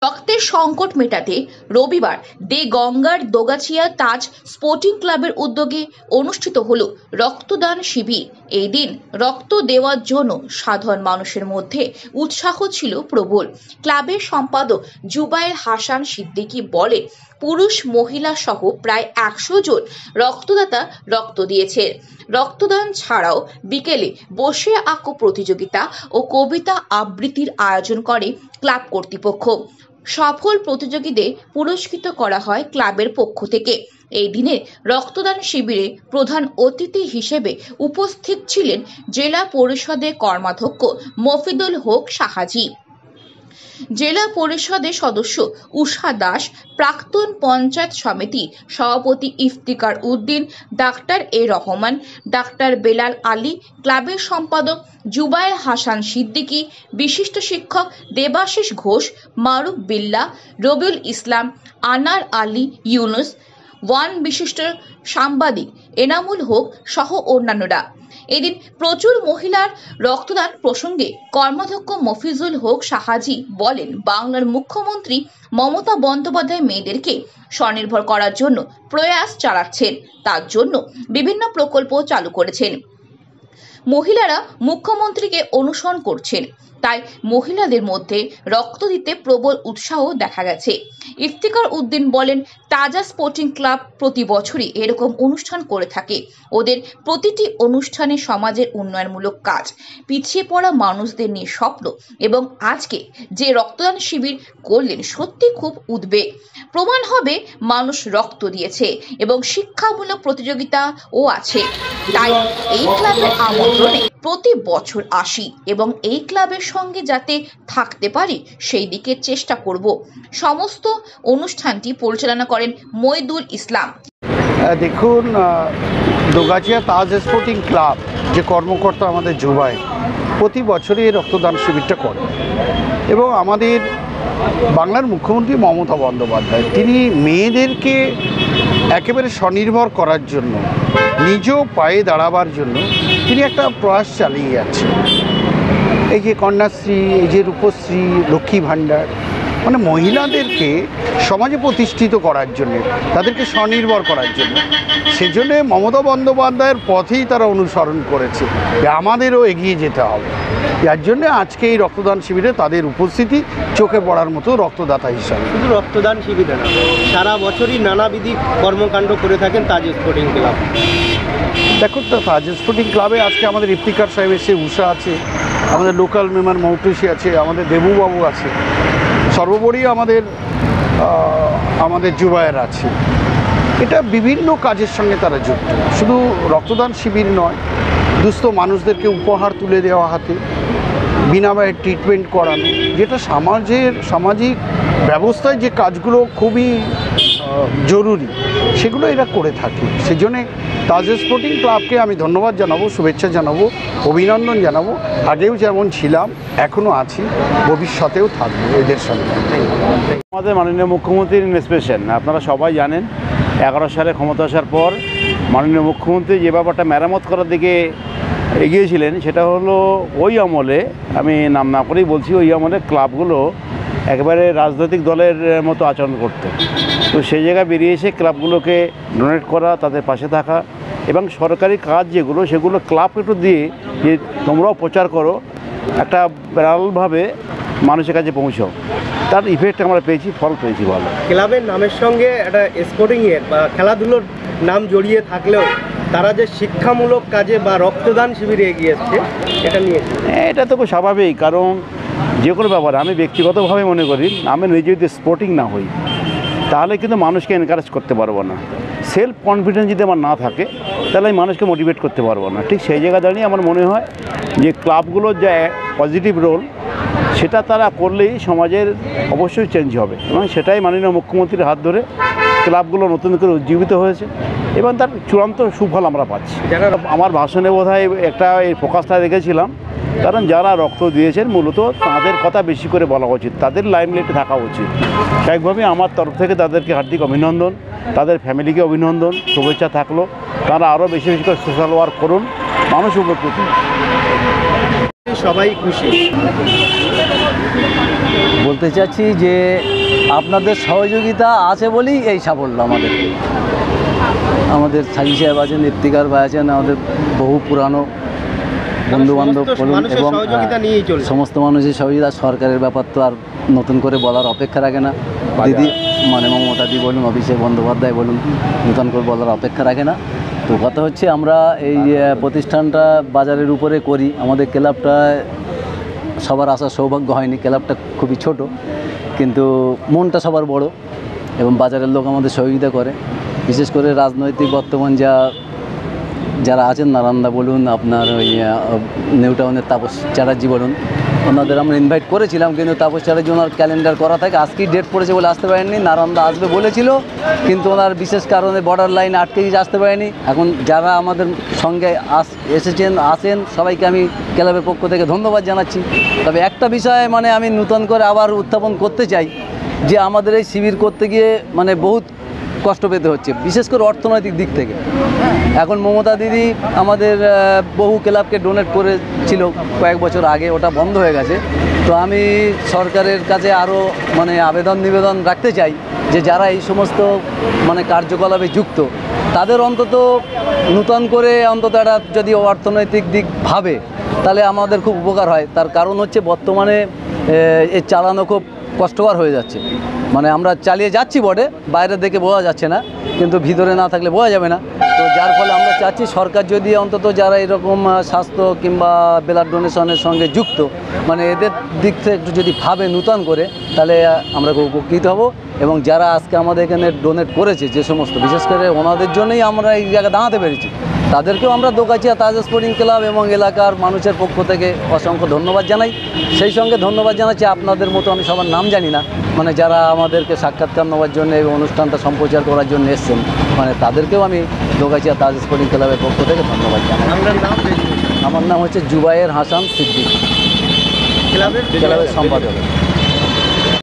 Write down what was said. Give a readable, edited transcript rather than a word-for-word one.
রক্তের সংকট মেটাতে রবিবার দে গঙ্গার দোগাছিয়া তাজ স্পোর্টিং ক্লাবের উদ্যোগে অনুষ্ঠিত হলো রক্তদান শিবির। এই দিন রক্ত দেওয়ার জন্য সাধারণ মানুষের মধ্যে উৎসাহ ছিল প্রবল। ক্লাবের সম্পাদক জুবায়ের হাসান সিদ্দিকী বলে, পুরুষ মহিলা সহ প্রায় 100 জন রক্তদাতা রক্ত দিয়েছে। রক্তদান ছাড়াও বিকেলে বসে আঁকো প্রতিযোগিতা ও কবিতা আবৃত্তির আয়োজন করে ক্লাব কর্তৃপক্ষ। সফল প্রতিযোগীদের পুরস্কৃত করা হয় ক্লাবের পক্ষ থেকে। এই দিনের রক্তদান শিবিরে প্রধান অতিথি হিসেবে উপস্থিত ছিলেন জেলা পরিষদের কর্মাধ্যক্ষ মফিদুল হক সাহাজি, জেলা পরিষদের সদস্য উষা দাস, প্রাক্তন পঞ্চায়েত সমিতি সভাপতি ইফতিকার উদ্দিন, ডাক্তার এ রহমান, ডাক্তার বেলাল আলী, ক্লাবের সম্পাদক জুবায়ের হাসান সিদ্দিকী, বিশিষ্ট শিক্ষক দেবাশিস ঘোষ, মারুফ বিল্লাহ, রবিউল ইসলাম, আনার আলী ইউনুস, ওয়ান বিশিষ্ট সাংবাদিক এনামুল হক সহ অন্যান্যরা। এদিন প্রচুর মহিলার রক্তদান প্রসঙ্গে কর্মাধ্যক্ষ মফিজুল হক সাহাজি বলেন, বাংলার মুখ্যমন্ত্রী মমতা বন্দ্যোপাধ্যায় মেয়েদেরকে স্বনির্ভর করার জন্য প্রয়াস চালাচ্ছেন, তার জন্য বিভিন্ন প্রকল্প চালু করেছেন। মহিলারা মুখ্যমন্ত্রীকে অনুসরণ করছেন, তাই মহিলাদের মধ্যে রক্ত দিতে প্রবল উৎসাহ দেখা গেছে। ইফতিকার উদ্দিন বলেন, তাজা স্পোর্টিং ক্লাব প্রতি বছরই এরকম অনুষ্ঠান করে থাকে। ওদের প্রতিটি অনুষ্ঠানে সমাজের উন্নয়নমূলক কাজ, পিছিয়ে পড়া মানুষদের নিয়ে স্বপ্ন, এবং আজকে যে রক্তদান শিবির করলেন সত্যি খুব উদ্বেগ। প্রমাণ হবে মানুষ রক্ত দিয়েছে এবং শিক্ষামূলক প্রতিযোগিতাও আছে। তাই এই ক্লাবের আমন্ত্রণে প্রতি বছর আসি এবং এই ক্লাবের সঙ্গে যাতে থাকতে পারি সেই দিকে চেষ্টা করব। সমস্ত অনুষ্ঠানটি পরিচালনা করেন মইদুল ইসলাম। দেখুন, দোগাছিয়া তাজ স্পোর্টিং ক্লাব যে কর্মকর্তা আমাদের জুবাই প্রতি বছরই রক্তদান শিবিরটা করে, এবং আমাদের বাংলার মুখ্যমন্ত্রী মমতা বন্দ্যোপাধ্যায় তিনি মেয়েদেরকে একেবারে স্বনির্ভর করার জন্য, নিজ পায়ে দাঁড়াবার জন্য তিনি একটা প্রয়াস চালিয়ে যাচ্ছেন। এই যে কন্যাশ্রী, এই যে রূপশ্রী, লক্ষ্মী ভাণ্ডার, মানে মহিলাদেরকে সমাজে প্রতিষ্ঠিত করার জন্যে, তাদেরকে স্বনির্ভর করার জন্য, সেজন্য মমতা বন্দ্যোপাধ্যায়ের পথেই তারা অনুসরণ করেছে যে আমাদেরও এগিয়ে যেতে হবে। যার জন্য আজকে এই রক্তদান শিবিরে তাদের উপস্থিতি চোখে পড়ার মতো রক্তদাতা হিসাবে। শুধু রক্তদান শিবিরে না, সারা বছরই নানাবিধি কর্মকাণ্ড করে থাকেন তাজ স্পোর্টিং ক্লাব। দেখুন, তো তাজ স্পোর্টিং ক্লাবে আজকে আমাদের ইফতিকার সাহেব এসে, উষা আছে, আমাদের লোকাল মেম্বার মৌটুসি আছে, আমাদের দেবুবাবু আছে, সর্বোপরি আমাদের জুবায়ের আছে। এটা বিভিন্ন কাজের সঙ্গে তারা যুক্ত। শুধু রক্তদান শিবির নয়, দুস্থ মানুষদেরকে উপহার তুলে দেওয়া হাতে, বিনামূল্যে ট্রিটমেন্ট করানো, যেটা সামাজিক ব্যবস্থায় যে কাজগুলো খুবই জরুরি সেগুলো এরা করে থাকে। সেজন্যে তাজ স্পোর্টিং ক্লাবকে আমি ধন্যবাদ জানাবো, শুভেচ্ছা জানাবো, অভিনন্দন জানাবো। আগেও যেমন ছিলাম, এখনও আছি, ভবিষ্যতেও থাকবো এদের সঙ্গে। আমাদের মাননীয় মুখ্যমন্ত্রীর ইন্সপিরেশন আপনারা সবাই জানেন। 11 সালে ক্ষমতা আসার পর মাননীয় মুখ্যমন্ত্রী যে ব্যাপারটা মেরামত করার দিকে এগিয়েছিলেন, সেটা হলো ওই আমলে, আমি নাম না করেই বলছি, ওই আমলে ক্লাবগুলো একেবারে রাজনৈতিক দলের মতো আচরণ করতো। তো সেই জায়গায় বেরিয়ে এসে ক্লাবগুলোকে ডোনেট করা, তাদের পাশে থাকা, এবং সরকারি কাজ যেগুলো সেগুলো ক্লাবকে একটু দিয়ে যে তোমরাও প্রচার করো, একটা বিরলভাবে মানুষের কাছে পৌঁছাও। তার ইফেক্ট আমরা পেয়েছি, ফল পেয়েছি ভালো। ক্লাবের নামের সঙ্গে একটা স্পোর্টিংয়ের বা খেলাধুলোর নাম জড়িয়ে থাকলেও তারা যে শিক্ষামূলক কাজে বা রক্তদান শিবিরে এগিয়ে এসছে, এটা নিয়ে এটা তো খুব স্বাভাবিক। কারণ যে কোনো ব্যাপারে আমি ব্যক্তিগতভাবে মনে করি, আমি নিজে যদি স্পোর্টিং না হই তাহলে কিন্তু মানুষকে এনকারেজ করতে পারবো না। সেলফ কনফিডেন্স যদি আমার না থাকে তাহলে আমি মানুষকে মোটিভেট করতে পারবো না। ঠিক সেই জায়গা দাঁড়িয়ে আমার মনে হয় যে ক্লাবগুলোর যে পজিটিভ রোল সেটা তারা করলেই সমাজের অবশ্যই চেঞ্জ হবে, এবং সেটাই মাননীয় মুখ্যমন্ত্রীর হাত ধরে ক্লাবগুলো নতুন করে উজ্জীবিত হয়েছে এবং তার চূড়ান্ত সুফল আমরা পাচ্ছি। আমার ভাষণে বোধহয় একটা এই ফোকাসটা রেখেছিলাম, কারণ যারা রক্ত দিয়েছেন মূলত তাদের কথা বেশি করে বলা উচিত, তাদের লাইমলাইটে থাকা উচিত। স্বাভাবিকভাবে আমার তরফ থেকে তাদেরকে হার্দিক অভিনন্দন, তাদের ফ্যামিলিকে অভিনন্দন, শুভেচ্ছা থাকলো। তারা আরও বেশি বেশি করে সোশ্যাল ওয়ার্ক করুন, মানুষ উপকৃত। সবাই খুশি। বলতে চাচ্ছি যে আপনাদের সহযোগিতা আছে বলেই এই সাফল্য আমাদের সাজি সাহেব আছেন, ইফতিকার ভাই আছেন, আমাদের বহু পুরানো বন্ধুবান্ধব বলুন মানুষের এবং সহযোগিতা নিয়েই চলছে। সমস্ত মানুষের সহযোগিতা। সরকারের ব্যাপার তো আর নতুন করে বলার অপেক্ষা রাখে না। দিদি মানে মমতাদি বলুন, অভিষেক বন্দ্যোপাধ্যায় বলুন, নতুন করে বলার অপেক্ষা রাখে না। তো কথা হচ্ছে আমরা এই প্রতিষ্ঠানটা বাজারের উপরে করি। আমাদের ক্লাবটা সবার আসার সৌভাগ্য হয়নি, ক্লাবটা খুবই ছোট, কিন্তু মনটা সবার বড় এবং বাজারের লোক আমাদের সহযোগিতা করে। বিশেষ করে রাজনৈতিক বর্তমান যারা আছেন, নারায়ণদা বলুন, আপনার ওই নিউ টাউনের তাপস চ্যাটার্জি বলুন, ওনাদের আমরা ইনভাইট করেছিলাম, কিন্তু তাপস চ্যাটার্জি ওনার ক্যালেন্ডার করা থাকে, আজকেই ডেট পড়েছে বলে আসতে পারেননি। নারায়ণদা আসবে বলেছিল, কিন্তু ওনার বিশেষ কারণে বর্ডার লাইন আটকে গিয়ে আসতে পারেনি। এখন যারা আমাদের সঙ্গে আসেন সবাইকে আমি ক্লাবের পক্ষ থেকে ধন্যবাদ জানাচ্ছি। তবে একটা বিষয় মানে আমি নতুন করে আবার উত্থাপন করতে চাই যে আমাদের এই শিবির করতে গিয়ে মানে বহুত কষ্ট পেতে হচ্ছে, বিশেষ করে অর্থনৈতিক দিক থেকে। এখন মমতা দিদি আমাদের বহু ক্লাবকে ডোনেট করেছিল কয়েক বছর আগে, ওটা বন্ধ হয়ে গেছে। তো আমি সরকারের কাছে আরও মানে নিবেদন রাখতে চাই যে যারা এই সমস্ত মানে কার্যকলাপে যুক্ত তাদের অন্তত নূতন করে অন্তত একটা যদি অর্থনৈতিক দিক ভাবে তাহলে আমাদের খুব উপকার হয়। তার কারণ হচ্ছে বর্তমানে এর চালানো খুব কষ্টকর হয়ে যাচ্ছে। মানে আমরা চালিয়ে যাচ্ছি বটে, বাইরে দেখে বোঝা যাচ্ছে না, কিন্তু ভিতরে না থাকলে বোঝা যাবে না। তো যার ফলে আমরা চাচ্ছি সরকার যদি অন্তত যারা এরকম স্বাস্থ্য কিংবা ব্লাড ডোনেশনের সঙ্গে যুক্ত মানে এদের দিক থেকে একটু যদি ভাবে নূতন করে, তাহলে আমরা খুব উপকৃত হব। এবং যারা আজকে আমাদের এখানে ডোনেট করেছে যে সমস্ত, বিশেষ করে ওনাদের জন্যই আমরা এই জায়গায় দাঁড়াতে পেরেছি, তাদেরকেও আমরা দোগাছিয়া তাজ স্পোর্টিং ক্লাব এবং এলাকার মানুষের পক্ষ থেকে অসংখ্য ধন্যবাদ জানাই। সেই সঙ্গে ধন্যবাদ জানাচ্ছি আপনাদের মতো, আমি সবার নাম জানি না, মানে যারা আমাদেরকে সাক্ষাৎকার নেওয়ার জন্য এই অনুষ্ঠানটা সম্প্রচার করার জন্য এসছেন, মানে তাদেরকেও আমি দোগাছিয়া তাজ স্পোর্টিং ক্লাবের পক্ষ থেকে ধন্যবাদ জানাই। আপনার নাম? আমার নাম হচ্ছে জুবায়ের হাসান সিদ্দিক, ক্লাবের ক্লাবের সম্পাদক।